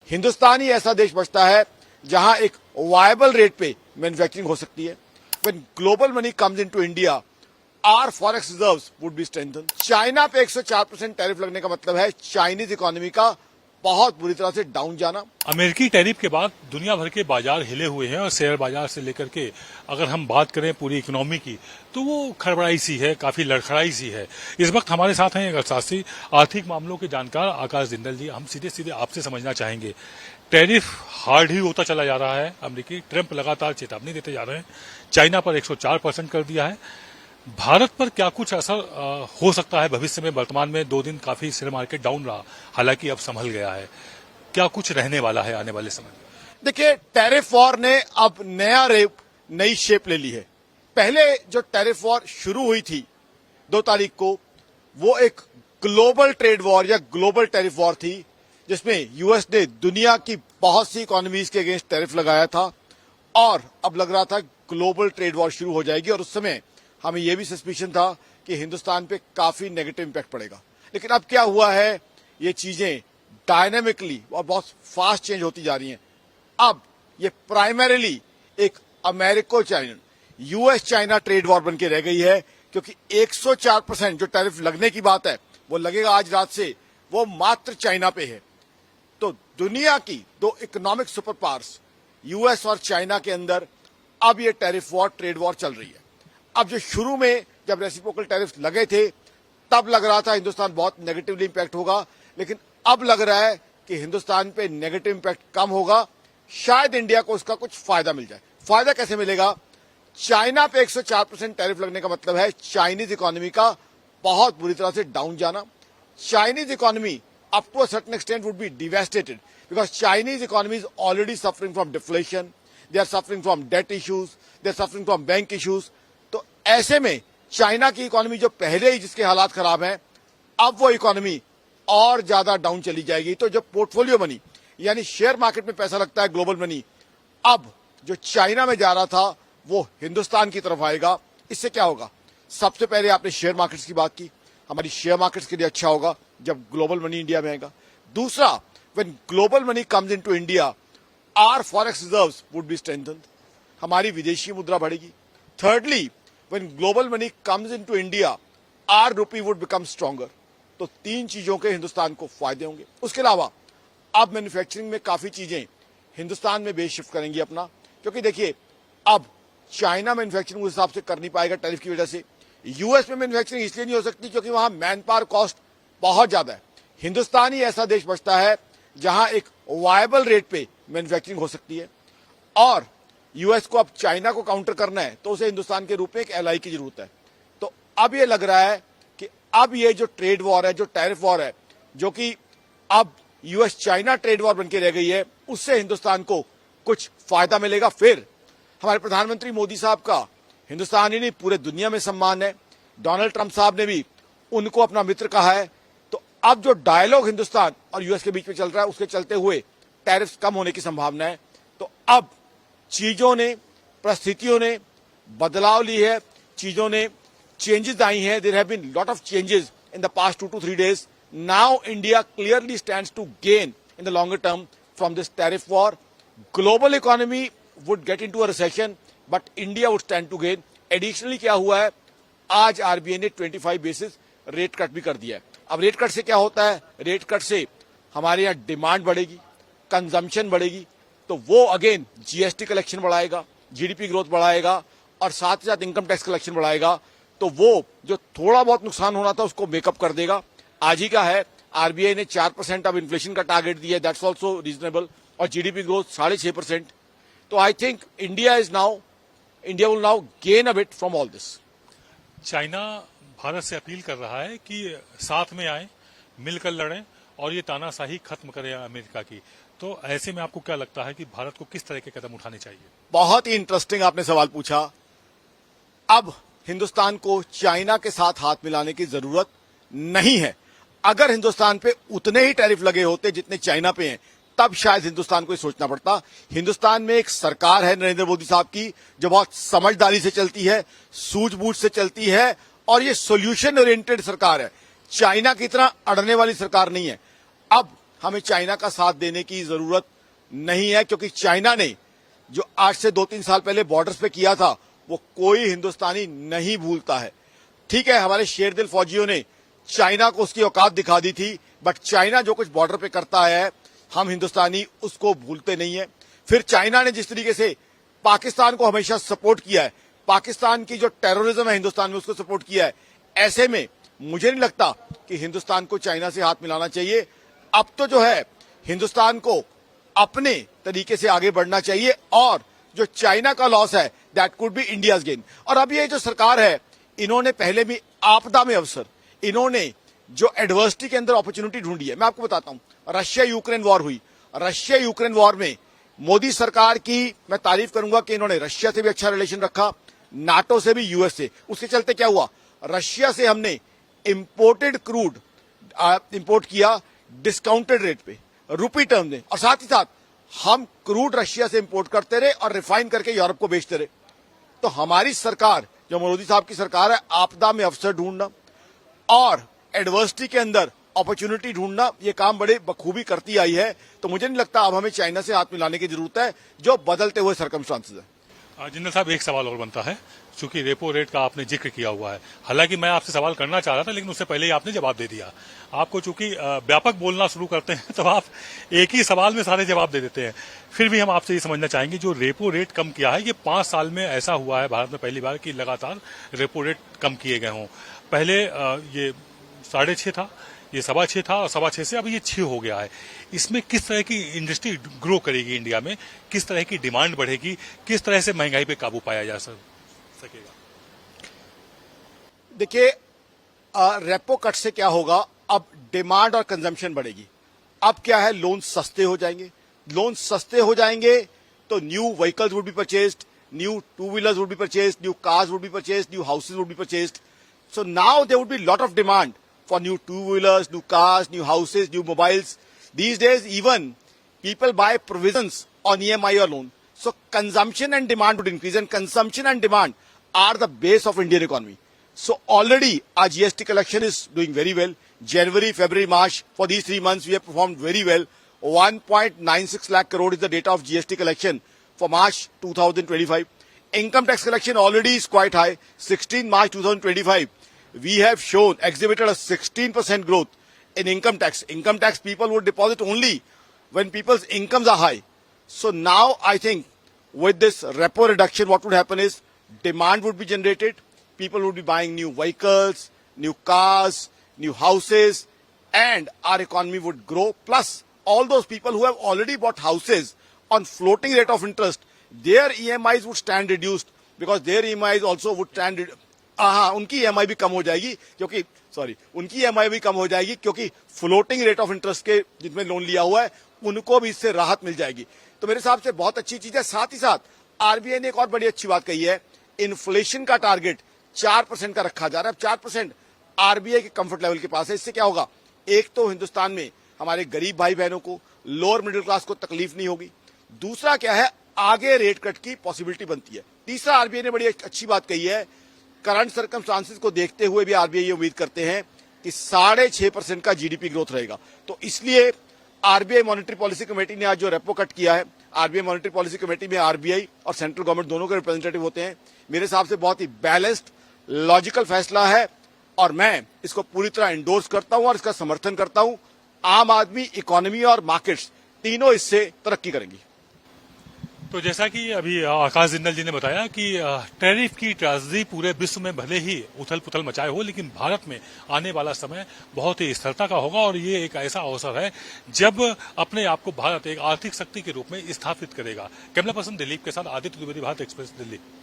हिंदुस्तान ही ऐसा देश बचता है जहां एक वायबल रेट पे मैन्युफैक्चरिंग हो सकती है। When global money comes into India, our forex reserves would be strengthened. China पे 104% टैरिफ लगने का मतलब है चाइनीज इकोनॉमी का बहुत बुरी तरह से डाउन जाना। अमेरिकी टैरिफ के बाद दुनिया भर के बाजार हिले हुए हैं और शेयर बाजार से लेकर के अगर हम बात करें पूरी इकोनॉमी की तो वो खड़बड़ाई सी है, काफी लड़खड़ाई सी है। इस वक्त हमारे साथ हैं एक अर्थशास्त्री, आर्थिक मामलों के जानकार आकाश जिंदल जी। हम सीधे सीधे आपसे समझना चाहेंगे, टैरिफ हार्ड ही होता चला जा रहा है। अमेरिकी ट्रंप लगातार चेतावनी देते जा रहे हैं, चाइना पर 104% कर दिया है। भारत पर क्या कुछ असर हो सकता है भविष्य में? वर्तमान में 2 दिन काफी शेयर मार्केट डाउन रहा, हालांकि अब संभल गया है। क्या कुछ रहने वाला है आने वाले समय में? देखिए, टैरिफ वॉर ने अब नई शेप ले ली है। पहले जो टैरिफ वॉर शुरू हुई थी 2 तारीख को, वो एक ग्लोबल ट्रेड वॉर या ग्लोबल टैरिफ वॉर थी, जिसमें यूएस ने दुनिया की बहुत सी इकोनॉमीज के अगेंस्ट टैरिफ लगाया था और अब लग रहा था ग्लोबल ट्रेड वॉर शुरू हो जाएगी। और उस समय हमें यह भी सस्पिशन था कि हिंदुस्तान पे काफी नेगेटिव इंपैक्ट पड़ेगा। लेकिन अब क्या हुआ है, ये चीजें डायनामिकली और बहुत फास्ट चेंज होती जा रही हैं। अब ये प्राइमरीली एक America China US China trade war बन के रह गई है, क्योंकि 104% जो टैरिफ लगने की बात है वो लगेगा आज रात से, वो मात्र चाइना पे है। तो दुनिया की 2 इकोनॉमिक सुपर पावर्स यूएस और चाइना के अंदर अब ये टैरिफ वॉर, ट्रेड वॉर चल रही है। अब जो शुरू में जब रेसिप्रोकल टैरिफ लगे थे तब लग रहा था हिंदुस्तान बहुत नेगेटिवली इंपैक्ट होगा, लेकिन अब लग रहा है कि हिंदुस्तान पे नेगेटिव इंपैक्ट कम होगा, शायद इंडिया को उसका कुछ फायदा मिल जाए। फायदा कैसे मिलेगा? चाइना पे 104% टैरिफ लगने का मतलब है चाइनीज इकोनॉमी का बहुत बुरी तरह से डाउन जाना। Chinese economy up to a certain extent would be devastated because Chinese economy is already suffering from deflation, they are suffering from debt issues, they are suffering from bank issues। तो ऐसे में China की economy जो पहले ही जिसके हालात खराब हैं, अब वो इकोनॉमी और ज्यादा डाउन चली जाएगी। तो जो पोर्टफोलियो मनी यानी शेयर मार्केट में पैसा लगता है, ग्लोबल मनी, अब जो चाइना में जा रहा था वो हिंदुस्तान की तरफ आएगा। इससे क्या होगा? सबसे पहले आपने शेयर मार्केट्स की बात की, हमारी शेयर मार्केट्स के लिए अच्छा होगा जब ग्लोबल मनी इंडिया में आएगा। दूसरा, when global money comes into India, our forex reserves would be strengthened, हमारी विदेशी मुद्रा बढ़ेगी। Thirdly, when global money comes into India, our rupee would become stronger. तो 3 चीजों के हिंदुस्तान को फायदे होंगे। उसके अलावा अब मैन्युफैक्चरिंग में काफी चीजें हिंदुस्तान में बेस शिफ्ट करेंगी अपना, क्योंकि देखिए अब चाइना मैन्युफैक्चरिंग उस हिसाब से कर नहीं पाएगा टैरिफ की वजह से। यूएस में मैन्युफैक्चरिंग इसलिए नहीं हो सकती क्योंकि वहां मैन पावर कॉस्ट बहुत ज्यादा है। हिंदुस्तान ही ऐसा देश बचता है जहां एक वायबल रेट पे मैन्युफैक्चरिंग हो सकती है। और यूएस को अब चाइना को काउंटर करना है तो उसे हिंदुस्तान के रूप में एक एलआई की जरूरत है। तो अब ये लग रहा है कि अब ये जो ट्रेड वॉर है, जो टैरिफ वॉर है, जो कि अब यूएस चाइना ट्रेड वॉर बन के रह गई है, उससे हिंदुस्तान को कुछ फायदा मिलेगा। फिर हमारे प्रधानमंत्री मोदी साहब का हिंदुस्तान ही नहीं पूरे दुनिया में सम्मान है। डोनाल्ड ट्रंप साहब ने भी उनको अपना मित्र कहा है। तो अब जो डायलॉग हिंदुस्तान और यूएस के बीच में चल रहा है, उसके चलते हुए टैरिफ कम होने की संभावना है। तो अब चीजों ने, परिस्थितियों ने बदलाव ली है, चीजों ने चेंजेस आई हैं। There have been lot of changes in the past 2 to 3 days। Now India clearly stands to gain in the longer term from this tariff war. Global economy would get into a recession but India would stand to gain. Additionally क्या हुआ है, आज RBI ने 25 basis rate cut भी कर दिया है। अब रेट कट से क्या होता है? रेट कट से हमारे यहाँ डिमांड बढ़ेगी, कंजम्पशन बढ़ेगी, तो वो अगेन जीएसटी कलेक्शन बढ़ाएगा, जीडीपी ग्रोथ बढ़ाएगा और साथ ही साथ इनकम टैक्स कलेक्शन बढ़ाएगा। तो वो जो थोड़ा बहुत नुकसान होना था उसको मेकअप कर देगा। आज ही का है, आरबीआई ने 4% अब इन्फ्लेशन का टारगेट दिया है, दैट्स ऑल्सो रीजनेबल, और जीडीपी ग्रोथ 6.5%। तो I think India will now gain a bit from all this. China Bharat से अपील कर रहा है कि साथ में आए, मिलकर लड़ें और ये तानाशाही खत्म करें अमेरिका की। तो ऐसे में आपको क्या लगता है कि भारत को किस तरह के कदम उठाने चाहिए? बहुत ही इंटरेस्टिंग आपने सवाल पूछा। अब हिंदुस्तान को चाइना के साथ हाथ मिलाने की जरूरत नहीं है। अगर हिंदुस्तान पे उतने ही टैरिफ लगे होते जितने चाइना पे हैं, तब शायद हिंदुस्तान को सोचना पड़ता। हिंदुस्तान में एक सरकार है नरेंद्र मोदी साहब की, जो बहुत समझदारी से चलती है, सूझबूझ से चलती है, और ये सॉल्यूशन ओरिएंटेड सरकार है। चाइना की तरह अड़ने वाली सरकार नहीं है। अब हमें चाइना का साथ देने की जरूरत नहीं है, क्योंकि चाइना ने जो आज से 2-3 साल पहले बॉर्डर्स पे किया था वो कोई हिंदुस्तानी नहीं भूलता है। ठीक है, हमारे शेरदिल फौजियों ने चाइना को उसकी औकात दिखा दी थी, बट चाइना जो कुछ बॉर्डर पे करता है हम हिंदुस्तानी उसको भूलते नहीं है। फिर चाइना ने जिस तरीके से पाकिस्तान को हमेशा सपोर्ट किया है, पाकिस्तान की जो टेररिज्म है हिंदुस्तान में उसको सपोर्ट किया है, ऐसे में मुझे नहीं लगता कि हिंदुस्तान को चाइना से हाथ मिलाना चाहिए। अब तो जो है हिंदुस्तान को अपने तरीके से आगे बढ़ना चाहिए और जो चाइना का लॉस है that could be India's gain. और अब ये जो सरकार है इन्होंने पहले भी आपदा में अवसर, इन्होंने जो एडवर्सिटी के अंदर अपॉर्चुनिटी ढूंढी है। मैं आपको बताता हूं, रशिया यूक्रेन वॉर हुई, रशिया यूक्रेन वॉर में मोदी सरकार की मैं तारीफ करूंगा कि इन्होंने रशिया से भी अच्छा रिलेशन रखा, नाटो से भी, यूएस से। उसके चलते क्या हुआ, रशिया से हमने इंपोर्टेड क्रूड इंपोर्ट किया डिस्काउंटेड रेट पे, रुपी टर्म में, और साथ ही साथ हम क्रूड रशिया से इंपोर्ट करते रहे और रिफाइन करके यूरोप को बेचते रहे। तो हमारी सरकार, जो मोदी साहब की सरकार है, आपदा में अवसर ढूंढना और एडवर्सिटी के अंदर अपॉर्चुनिटी ढूंढना, ये काम बड़े बखूबी करती आई है। तो मुझे नहीं लगता अब हमें चाइना से हाथ मिलाने की जरूरत है, जो बदलते हुए सर्कमस्टांसेस है। जिंदल साहब, एक सवाल और बनता है, चूंकि रेपो रेट का आपने जिक्र किया हुआ है, हालांकि मैं आपसे सवाल करना चाह रहा था लेकिन उससे पहले ही आपने जवाब दे दिया। आपको चूंकि व्यापक बोलना शुरू करते हैं तो आप एक ही सवाल में सारे जवाब दे देते हैं। फिर भी हम आपसे ये समझना चाहेंगे, जो रेपो रेट कम किया है, ये 5 साल में ऐसा हुआ है भारत में पहली बार कि लगातार रेपो रेट कम किए गए हों। पहले ये 6.5 था, ये 6.25 था, और 6.25 से अब ये 6 हो गया है। इसमें किस तरह की इंडस्ट्री ग्रो करेगी इंडिया में, किस तरह की डिमांड बढ़ेगी, किस तरह से महंगाई पे काबू पाया जा सकेगा? देखिए, रेपो कट से क्या होगा, अब डिमांड और कंजम्पशन बढ़ेगी। अब क्या है, लोन सस्ते हो जाएंगे, लोन सस्ते हो जाएंगे तो new vehicles would be purchased, new two wheelers would be purchased, new cars would be purchased, new houses would be purchased. So now there would be lot of demand for new two-wheelers, new cars, new houses, new mobiles. These days, even people buy provisions on EMI or loan. So consumption and demand would increase, and consumption and demand are the base of Indian economy. So already our GST collection is doing very well. January, February, March, for these 3 months we have performed very well. 1.96 lakh crore is the data of GST collection for March 2025. Income tax collection already is quite high. 16 March 2025. We have exhibited a 16% growth in income tax. Income tax people would deposit only when people's incomes are high. So now I think with this repo reduction, what would happen is demand would be generated. People would be buying new vehicles, new cars, new houses, and our economy would grow. Plus, all those people who have already bought houses on floating rate of interest, their EMIs would stand reduced, because their EMIs also would stand उनकी EMI भी कम हो जाएगी, क्योंकि उनकी EMI भी कम हो जाएगी, क्योंकि फ्लोटिंग रेट ऑफ इंटरेस्ट के जिसमें लोन लिया हुआ है उनको भी इससे राहत मिल जाएगी। तो मेरे हिसाब से बहुत अच्छी चीज है। साथ ही साथ आरबीआई ने एक और बड़ी अच्छी बात कही है, इन्फ्लेशन का टारगेट 4% का रखा जा रहा है। अब 4% आरबीआई के कंफर्ट लेवल के पास है। इससे क्या होगा, एक तो हिंदुस्तान में हमारे गरीब भाई बहनों को, लोअर मिडिल क्लास को तकलीफ नहीं होगी। दूसरा क्या है, आगे रेट कट की पॉसिबिलिटी बनती है। तीसरा, आरबीआई ने बड़ी अच्छी बात कही है, करंट सर्कमस्टांसेस को देखते हुए भी आरबीआई ये उम्मीद करते हैं कि 6.5% का जीडीपी ग्रोथ रहेगा। तो इसलिए आरबीआई मॉनेटरी पॉलिसी कमेटी ने आज जो रेपो कट किया है, आरबीआई मॉनेटरी पॉलिसी कमेटी में आरबीआई और सेंट्रल गवर्नमेंट दोनों के रिप्रेजेंटेटिव होते हैं। मेरे हिसाब से बहुत ही बैलेंस्ड, लॉजिकल फैसला है और मैं इसको पूरी तरह एंडोर्स करता हूं और इसका समर्थन करता हूं। आम आदमी, इकोनॉमी और मार्केट्स तीनों इससे तरक्की करेंगी। तो जैसा कि अभी आकाश जिंदल जी ने बताया कि टैरिफ की ट्रेजेडी पूरे विश्व में भले ही उथल पुथल मचाए हो, लेकिन भारत में आने वाला समय बहुत ही स्थिरता का होगा और ये एक ऐसा अवसर है जब अपने आप को भारत एक आर्थिक शक्ति के रूप में स्थापित करेगा। कैमरा पर्सन दिलीप के साथ आदित्य द्विवेदी, भारत एक्सप्रेस, दिल्ली।